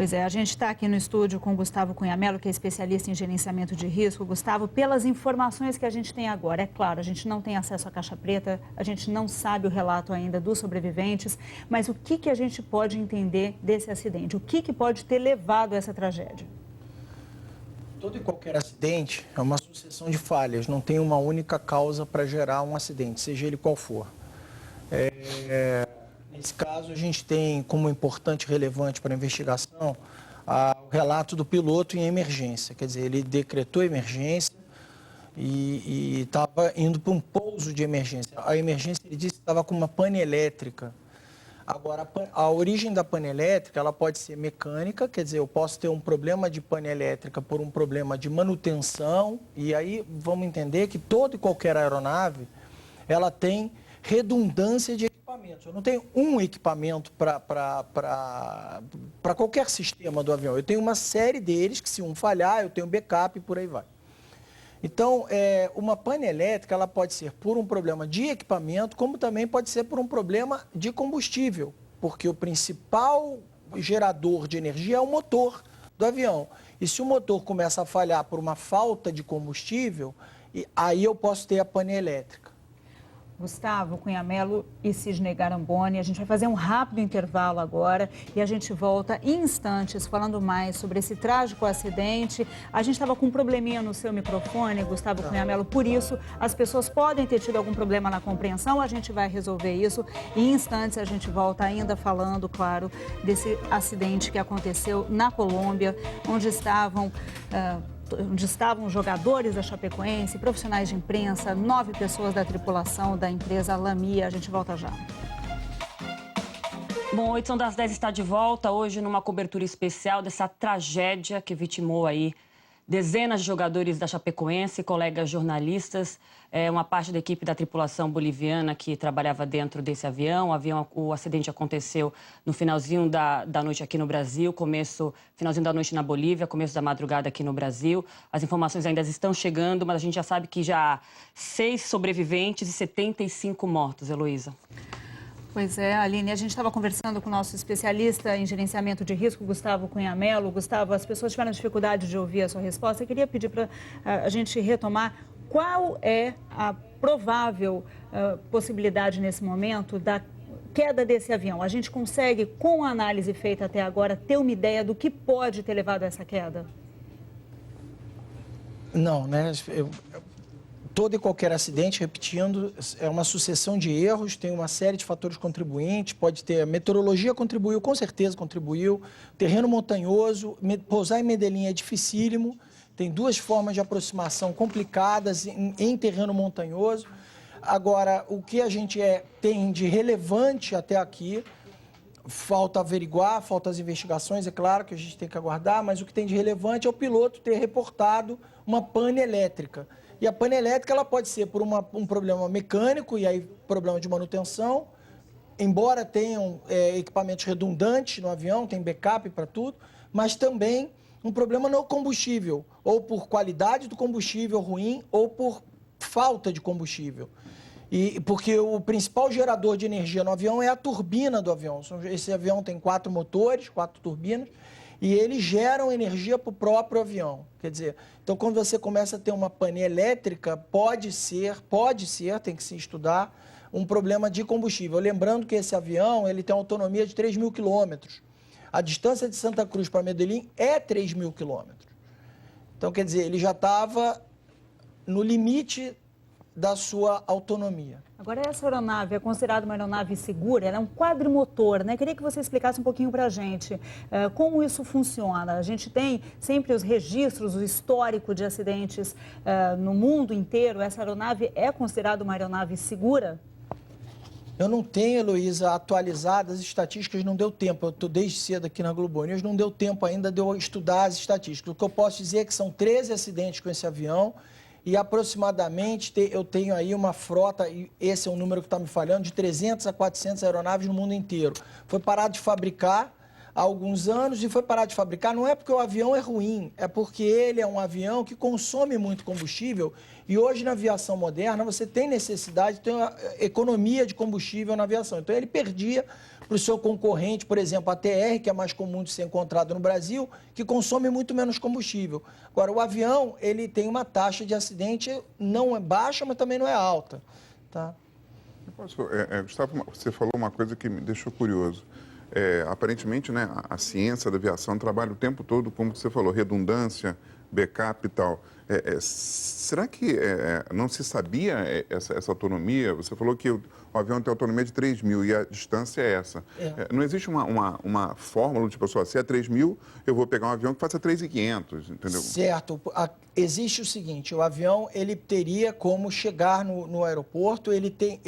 Pois é, a gente está aqui no estúdio com o Gustavo Cunha Mello, que é especialista em gerenciamento de risco. Gustavo, pelas informações que a gente tem agora, é claro, a gente não tem acesso à caixa preta, a gente não sabe o relato ainda dos sobreviventes, mas o que a gente pode entender desse acidente? O que pode ter levado a essa tragédia? Todo e qualquer acidente é uma sucessão de falhas, não tem uma única causa para gerar um acidente, seja ele qual for. Nesse caso, a gente tem como importante e relevante para a investigação o relato do piloto em emergência. Quer dizer, ele decretou emergência e estava indo para um pouso de emergência. A emergência, ele disse que estava com uma pane elétrica. Agora, a origem da pane elétrica, ela pode ser mecânica, quer dizer, eu posso ter um problema de pane elétrica por um problema de manutenção, e aí vamos entender que toda e qualquer aeronave, ela tem redundância de equipamentos. Eu não tenho um equipamento para qualquer sistema do avião. Eu tenho uma série deles que, se um falhar, eu tenho backup e por aí vai. Então, uma pane elétrica, ela pode ser por um problema de equipamento, como também pode ser por um problema de combustível, porque o principal gerador de energia é o motor do avião. E se o motor começa a falhar por uma falta de combustível, aí eu posso ter a pane elétrica. Gustavo Cunha Mello e Sidney Garamboni, a gente vai fazer um rápido intervalo agora e a gente volta em instantes falando mais sobre esse trágico acidente. A gente estava com um probleminha no seu microfone, Gustavo Cunha Mello, por isso as pessoas podem ter tido algum problema na compreensão, a gente vai resolver isso. E em instantes a gente volta ainda falando, claro, desse acidente que aconteceu na Colômbia, onde estavam jogadores da Chapecoense, profissionais de imprensa, 9 pessoas da tripulação da empresa Lamia. A gente volta já. Bom, a edição das 10 está de volta hoje numa cobertura especial dessa tragédia que vitimou aí dezenas de jogadores da Chapecoense, colegas jornalistas, uma parte da equipe da tripulação boliviana que trabalhava dentro desse avião. O acidente aconteceu no finalzinho da noite aqui no Brasil, finalzinho da noite na Bolívia, começo da madrugada aqui no Brasil. As informações ainda estão chegando, mas a gente já sabe que já há 6 sobreviventes e 75 mortos, Heloísa. Pois é, Aline, a gente estava conversando com o nosso especialista em gerenciamento de risco, Gustavo Cunha Mello. Gustavo, as pessoas tiveram dificuldade de ouvir a sua resposta. Eu queria pedir para a gente retomar qual é a provável possibilidade nesse momento da queda desse avião. A gente consegue, com a análise feita até agora, ter uma ideia do que pode ter levado a essa queda? Não, né? Todo e qualquer acidente, repetindo, é uma sucessão de erros, tem uma série de fatores contribuintes, pode ter a meteorologia contribuiu, com certeza contribuiu, terreno montanhoso, pousar em Medellín é dificílimo, tem 2 formas de aproximação complicadas em terreno montanhoso. Agora, o que a gente tem de relevante até aqui, falta averiguar, falta as investigações, é claro que a gente tem que aguardar, mas o que tem de relevante é o piloto ter reportado uma pane elétrica. E a pane elétrica, ela pode ser por um problema mecânico, e aí problema de manutenção, embora tenham equipamentos redundantes no avião, tem backup para tudo, mas também um problema no combustível, ou por qualidade do combustível ruim, ou por falta de combustível. Porque o principal gerador de energia no avião é a turbina do avião. Esse avião tem 4 motores, 4 turbinas, e eles geram energia para o próprio avião. Quer dizer, então quando você começa a ter uma pane elétrica, pode ser, tem que se estudar, um problema de combustível. Lembrando que esse avião, ele tem uma autonomia de 3.000 quilômetros. A distância de Santa Cruz para Medellín é 3.000 quilômetros. Então, quer dizer, ele já estava no limite da sua autonomia. Agora, essa aeronave é considerada uma aeronave segura? Ela é um quadrimotor, né? Queria que você explicasse um pouquinho para a gente como isso funciona. A gente tem sempre os registros, o histórico de acidentes no mundo inteiro. Essa aeronave é considerada uma aeronave segura? Eu não tenho, Heloísa, atualizadas as estatísticas, não deu tempo. Eu estou desde cedo aqui na Globo News, não deu tempo ainda de eu estudar as estatísticas. O que eu posso dizer é que são 13 acidentes com esse avião e aproximadamente eu tenho aí uma frota, e esse é um número que está me falhando, de 300 a 400 aeronaves no mundo inteiro. Foi parado de fabricar há alguns anos e foi parar de fabricar. Não é porque o avião é ruim, é porque ele é um avião que consome muito combustível e hoje na aviação moderna você tem necessidade de ter uma economia de combustível na aviação. Então ele perdia para o seu concorrente, por exemplo, a TR, que é mais comum de ser encontrado no Brasil, que consome muito menos combustível. Agora, o avião, ele tem uma taxa de acidente não é baixa, mas também não é alta, tá? Gustavo, você falou uma coisa que me deixou curioso. Aparentemente, né, a ciência da aviação trabalha o tempo todo, como você falou, redundância, backup e tal. Será que não se sabia essa autonomia? Você falou que o avião tem autonomia de 3.000 e a distância é essa. Não existe uma fórmula, tipo, se é 3.000, eu vou pegar um avião que faça 3.500, entendeu? Certo. Existe o seguinte, o avião ele teria como chegar no aeroporto,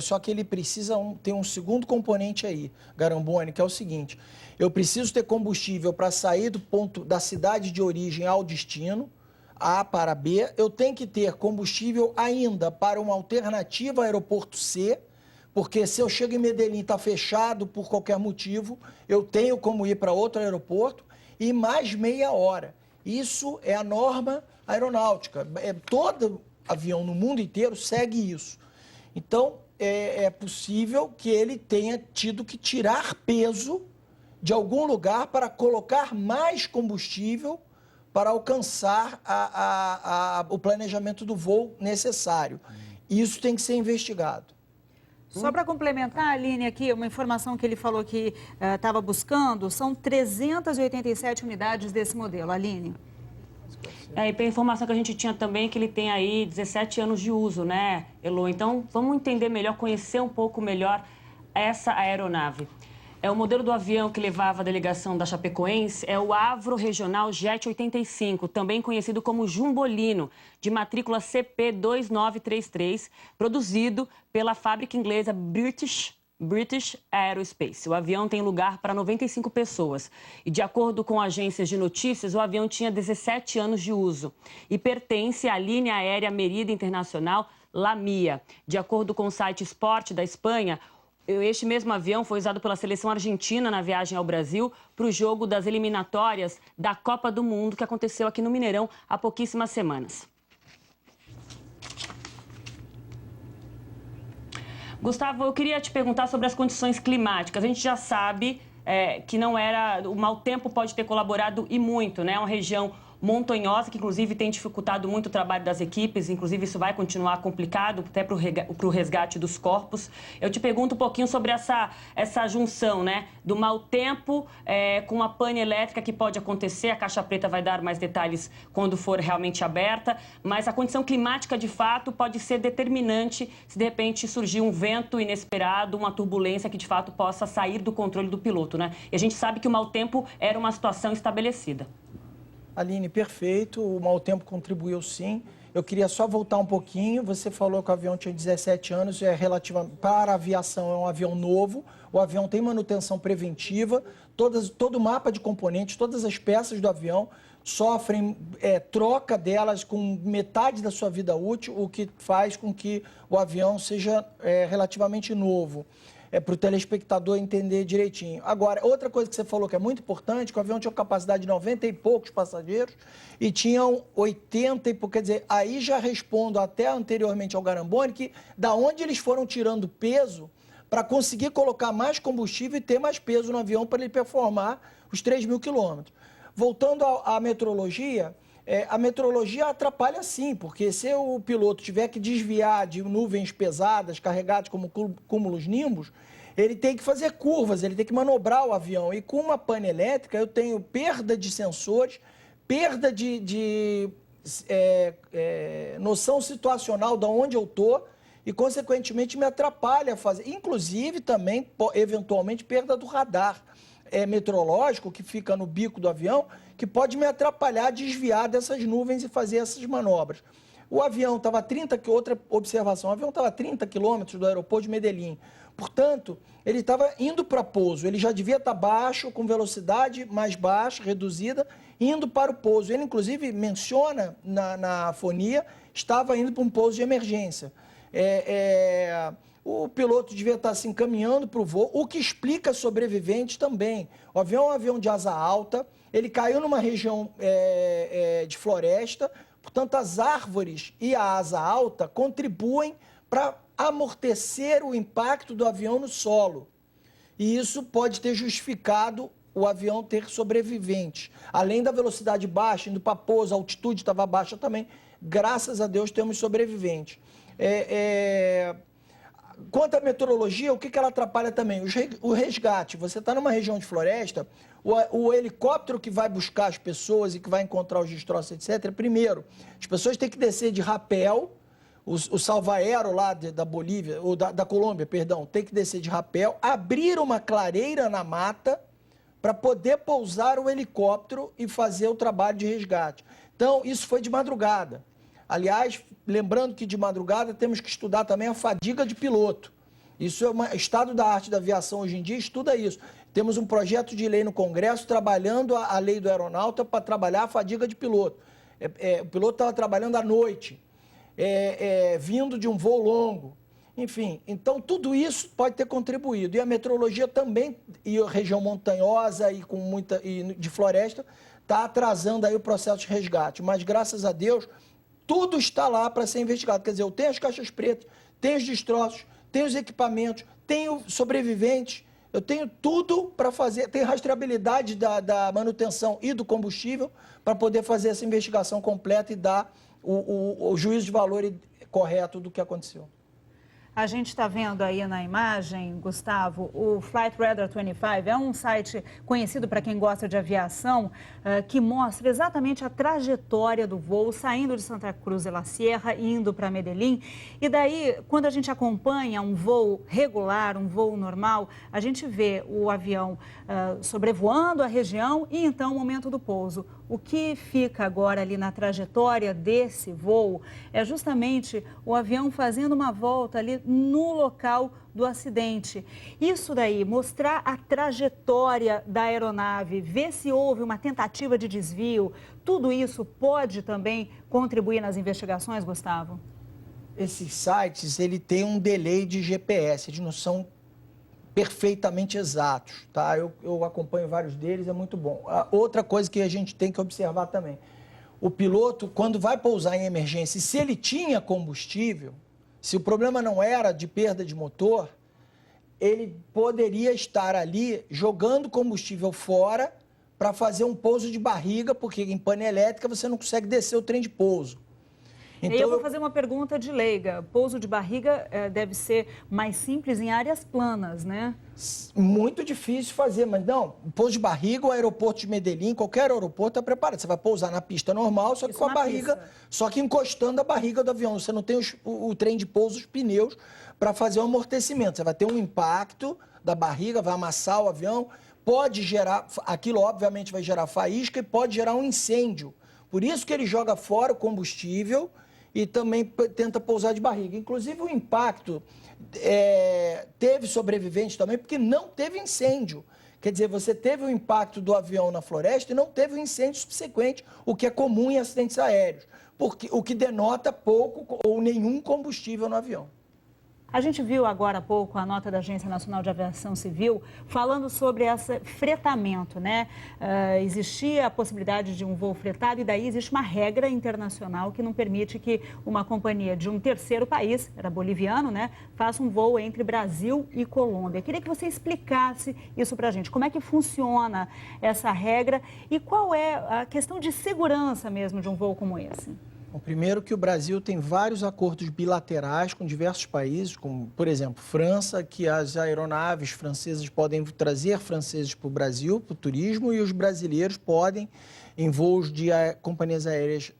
só que ele precisa ter um segundo componente aí, Garamboni, que é o seguinte, eu preciso ter combustível para sair do ponto da cidade de origem ao destino, A para B, eu tenho que ter combustível ainda para uma alternativa aeroporto C, porque se eu chego em Medellín e está fechado por qualquer motivo, eu tenho como ir para outro aeroporto e mais meia hora. Isso é a norma aeronáutica. Todo avião no mundo inteiro segue isso. Então, é possível que ele tenha tido que tirar peso de algum lugar para colocar mais combustível para alcançar o planejamento do voo necessário. Isso tem que ser investigado. Só para complementar, Aline, aqui, uma informação que ele falou que estava buscando, são 387 unidades desse modelo. Aline. E pela informação que a gente tinha também, que ele tem aí 17 anos de uso, né, Elo? Então, vamos entender melhor, conhecer um pouco melhor essa aeronave. O modelo do avião que levava a delegação da Chapecoense é o Avro Regional Jet 85, também conhecido como Jumbolino, de matrícula CP2933, produzido pela fábrica inglesa British Aerospace. O avião tem lugar para 95 pessoas. E, de acordo com agências de notícias, o avião tinha 17 anos de uso e pertence à linha aérea Merida Internacional Lamia. De acordo com o site Sport da Espanha, este mesmo avião foi usado pela seleção argentina na viagem ao Brasil para o jogo das eliminatórias da Copa do Mundo, que aconteceu aqui no Mineirão há pouquíssimas semanas. Gustavo, eu queria te perguntar sobre as condições climáticas. A gente já sabe que o mau tempo pode ter colaborado e muito, né? É uma região montanhosa, que inclusive tem dificultado muito o trabalho das equipes, inclusive isso vai continuar complicado até para o resgate dos corpos. Eu te pergunto um pouquinho sobre essa junção, né, do mau tempo com a pane elétrica que pode acontecer. A Caixa Preta vai dar mais detalhes quando for realmente aberta, mas a condição climática de fato pode ser determinante se de repente surgir um vento inesperado, uma turbulência que de fato possa sair do controle do piloto, né? E a gente sabe que o mau tempo era uma situação estabelecida. Aline, perfeito, o mau tempo contribuiu sim. Eu queria só voltar um pouquinho, você falou que o avião tinha 17 anos, para a aviação é um avião novo, o avião tem manutenção preventiva, todo o mapa de componentes, todas as peças do avião sofrem troca delas com metade da sua vida útil, o que faz com que o avião seja relativamente novo. Para o telespectador entender direitinho. Agora, outra coisa que você falou que é muito importante, que o avião tinha capacidade de 90 e poucos passageiros e tinham 80 e poucos, quer dizer, aí já respondo até anteriormente ao Garamboni, que da onde eles foram tirando peso para conseguir colocar mais combustível e ter mais peso no avião para ele performar os 3.000 quilômetros. Voltando à meteorologia, a meteorologia atrapalha sim, porque se o piloto tiver que desviar de nuvens pesadas, carregadas como cúmulos nimbus, ele tem que fazer curvas, ele tem que manobrar o avião. E com uma pane elétrica, eu tenho perda de sensores, perda de noção situacional de onde eu estou e, consequentemente, me atrapalha a fazer. Inclusive, também, eventualmente, perda do radar meteorológico que fica no bico do avião, que pode me atrapalhar, desviar dessas nuvens e fazer essas manobras. O avião estava a 30 km, outra observação, o avião estava a 30 quilômetros do aeroporto de Medellín. Portanto, ele estava indo para pouso, ele já devia estar baixo, com velocidade mais baixa, reduzida, indo para o pouso. Ele, inclusive, menciona na fonia, estava indo para um pouso de emergência. O piloto devia estar se encaminhando para o voo, o que explica sobreviventes também. O avião é um avião de asa alta, ele caiu numa região de floresta, portanto, as árvores e a asa alta contribuem para amortecer o impacto do avião no solo. E isso pode ter justificado o avião ter sobreviventes. Além da velocidade baixa, indo para pouso, a altitude estava baixa também, graças a Deus temos sobreviventes. Quanto à meteorologia, o que ela atrapalha também? O resgate. Você está numa região de floresta, o helicóptero que vai buscar as pessoas e que vai encontrar os destroços, etc., primeiro, as pessoas têm que descer de rapel, o salva-aero lá da Bolívia, ou da Colômbia, perdão, tem que descer de rapel, abrir uma clareira na mata para poder pousar o helicóptero e fazer o trabalho de resgate. Então, isso foi de madrugada. Aliás, lembrando que de madrugada temos que estudar também a fadiga de piloto. Isso é um estado da arte da aviação hoje em dia, estuda isso. Temos um projeto de lei no Congresso trabalhando a lei do aeronauta para trabalhar a fadiga de piloto. O piloto estava trabalhando à noite, vindo de um voo longo. Enfim, então tudo isso pode ter contribuído. E a meteorologia também, e a região montanhosa e de floresta, está atrasando aí o processo de resgate. Mas, graças a Deus, tudo está lá para ser investigado. Quer dizer, eu tenho as caixas pretas, tenho os destroços, tenho os equipamentos, tenho sobreviventes, eu tenho tudo para fazer, tenho rastreabilidade da manutenção e do combustível para poder fazer essa investigação completa e dar o juízo de valor correto do que aconteceu. A gente está vendo aí na imagem, Gustavo, o Flight Radar 25 é um site conhecido para quem gosta de aviação, que mostra exatamente a trajetória do voo, saindo de Santa Cruz de la Sierra e indo para Medellín. E daí, quando a gente acompanha um voo regular, um voo normal, a gente vê o avião sobrevoando a região e então o momento do pouso. O que fica agora ali na trajetória desse voo é justamente o avião fazendo uma volta ali no local do acidente. Isso daí, mostrar a trajetória da aeronave, ver se houve uma tentativa de desvio, tudo isso pode também contribuir nas investigações, Gustavo? Esses sites, ele tem um delay de GPS, eles não são perfeitamente exatos, tá? Eu acompanho vários deles, é muito bom. Outra coisa que a gente tem que observar também, o piloto, quando vai pousar em emergência, se ele tinha combustível, se o problema não era de perda de motor, ele poderia estar ali jogando combustível fora para fazer um pouso de barriga, porque em pane elétrica você não consegue descer o trem de pouso. Então, eu vou fazer uma pergunta de leiga. Pouso de barriga deve ser mais simples em áreas planas, né? Muito difícil fazer, mas não. Pouso de barriga, o aeroporto de Medellín, qualquer aeroporto está preparado. Você vai pousar na pista normal, só que com a barriga, só que encostando a barriga do avião. Você não tem o trem de pouso, os pneus, para fazer o amortecimento. Você vai ter um impacto da barriga, vai amassar o avião, pode gerar, aquilo obviamente vai gerar faísca e pode gerar um incêndio. Por isso que ele joga fora o combustível e também tenta pousar de barriga. Inclusive, o impacto teve sobreviventes também, porque não teve incêndio. Quer dizer, você teve o impacto do avião na floresta e não teve um incêndio subsequente, o que é comum em acidentes aéreos, o que denota pouco ou nenhum combustível no avião. A gente viu agora há pouco a nota da Agência Nacional de Aviação Civil falando sobre esse fretamento, né? Existia a possibilidade de um voo fretado e daí existe uma regra internacional que não permite que uma companhia de um terceiro país, era boliviano, né, faça um voo entre Brasil e Colômbia. Queria que você explicasse isso para a gente. Como é que funciona essa regra e qual é a questão de segurança mesmo de um voo como esse? Bom, primeiro que o Brasil tem vários acordos bilaterais com diversos países, como, por exemplo, França, que as aeronaves francesas podem trazer franceses para o Brasil, para o turismo, e os brasileiros podem, em voos de companhias aéreas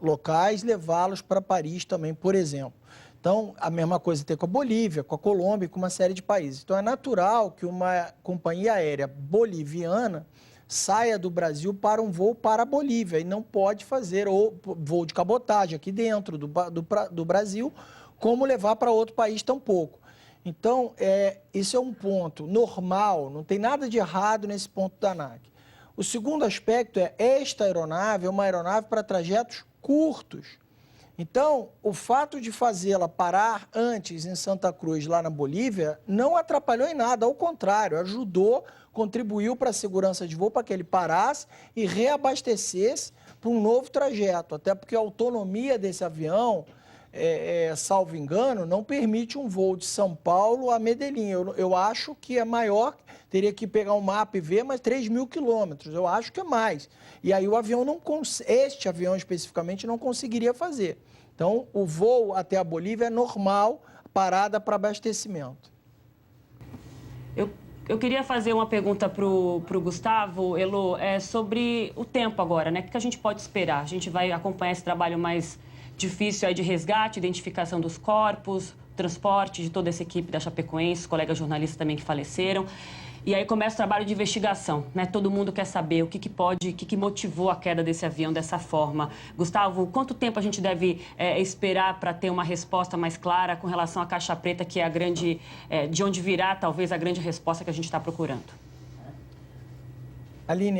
locais, levá-los para Paris também, por exemplo. Então, a mesma coisa tem com a Bolívia, com a Colômbia e com uma série de países. Então, é natural que uma companhia aérea boliviana saia do Brasil para um voo para a Bolívia e não pode fazer ou voo de cabotagem aqui dentro do Brasil, como levar para outro país tampouco. Então, isso é um ponto normal, não tem nada de errado nesse ponto da ANAC. O segundo aspecto esta aeronave é uma aeronave para trajetos curtos. Então, o fato de fazê-la parar antes em Santa Cruz, lá na Bolívia, não atrapalhou em nada, ao contrário, ajudou, contribuiu para a segurança de voo, para que ele parasse e reabastecesse para um novo trajeto, até porque a autonomia desse avião, salvo engano, não permite um voo de São Paulo a Medellín. Eu acho que é maior, teria que pegar um mapa e ver, mas 3.000 quilômetros, eu acho que é mais. E aí o avião este avião especificamente não conseguiria fazer. Então, o voo até a Bolívia é normal, parada para abastecimento. Eu queria fazer uma pergunta para o Gustavo, Elo, sobre o tempo agora, né? O que a gente pode esperar? A gente vai acompanhar esse trabalho mais difícil aí de resgate, identificação dos corpos, transporte de toda essa equipe da Chapecoense, colegas jornalistas também que faleceram. E aí começa o trabalho de investigação, né? Todo mundo quer saber o que motivou a queda desse avião dessa forma. Gustavo, quanto tempo a gente deve esperar para ter uma resposta mais clara com relação à caixa preta, que é a grande, de onde virá talvez a grande resposta que a gente está procurando? Aline,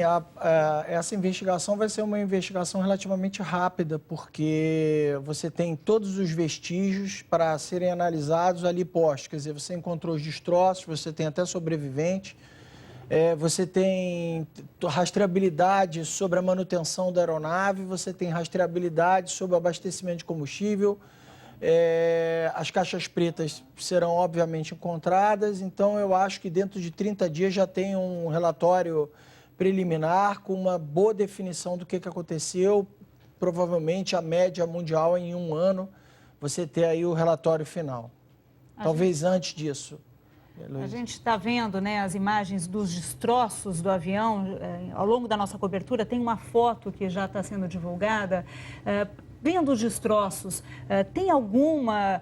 essa investigação vai ser uma investigação relativamente rápida, porque você tem todos os vestígios para serem analisados ali postos. Quer dizer, você encontrou os destroços, você tem até sobreviventes, você tem rastreabilidade sobre a manutenção da aeronave, você tem rastreabilidade sobre o abastecimento de combustível. As caixas pretas serão, obviamente, encontradas, então eu acho que dentro de 30 dias já tem um relatório preliminar com uma boa definição do que aconteceu, provavelmente a média mundial em 1 ano, você ter aí o relatório final. Talvez antes disso. A gente está vendo, né, as imagens dos destroços do avião. Ao longo da nossa cobertura tem uma foto que já está sendo divulgada. Vendo os destroços, tem alguma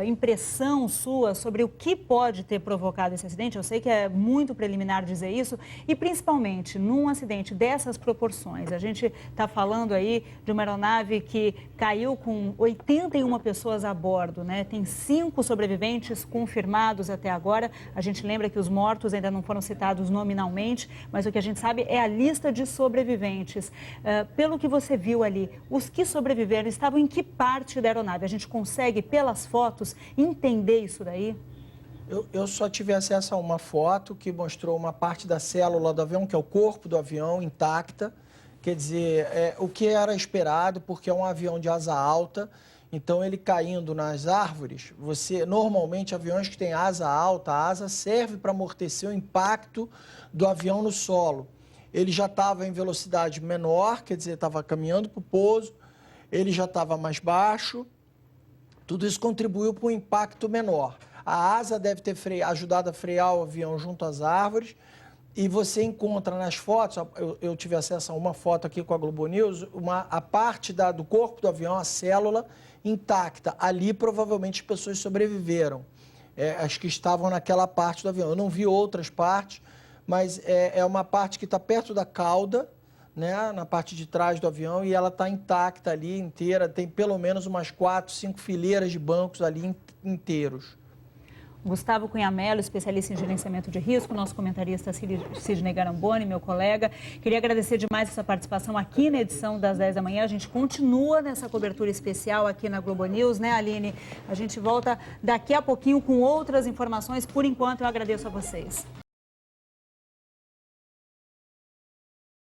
impressão sua sobre o que pode ter provocado esse acidente? Eu sei que é muito preliminar dizer isso, e principalmente num acidente dessas proporções. A gente está falando aí de uma aeronave que caiu com 81 pessoas a bordo, né? Tem 5 sobreviventes confirmados até agora. A gente lembra que os mortos ainda não foram citados nominalmente, mas o que a gente sabe é a lista de sobreviventes. Pelo que você viu ali, os que sobreviveram estavam em que parte da aeronave? A gente consegue, pelas fotos, entender isso daí? Eu só tive acesso a uma foto que mostrou uma parte da célula do avião, que é o corpo do avião, intacta. Quer dizer, o que era esperado, porque é um avião de asa alta, então ele caindo nas árvores, normalmente aviões que têm asa alta, a asa serve para amortecer o impacto do avião no solo. Ele já estava em velocidade menor, quer dizer, estava caminhando para o pouso, ele já estava mais baixo. Tudo isso contribuiu para um impacto menor. A asa deve ter ajudado a frear o avião junto às árvores. E você encontra nas fotos, eu tive acesso a uma foto aqui com a Globo News, a parte do corpo do avião, a célula intacta. Ali provavelmente as pessoas sobreviveram, as que estavam naquela parte do avião. Eu não vi outras partes, mas é uma parte que está perto da cauda, né, na parte de trás do avião, e ela está intacta ali, inteira. Tem pelo menos umas 4, 5 fileiras de bancos ali inteiros. Gustavo Cunha Mello, especialista em gerenciamento de risco, nosso comentarista Sidney Garamboni, meu colega. Queria agradecer demais essa participação aqui na edição das 10 da manhã. A gente continua nessa cobertura especial aqui na Globo News, né, Aline? A gente volta daqui a pouquinho com outras informações. Por enquanto, eu agradeço a vocês.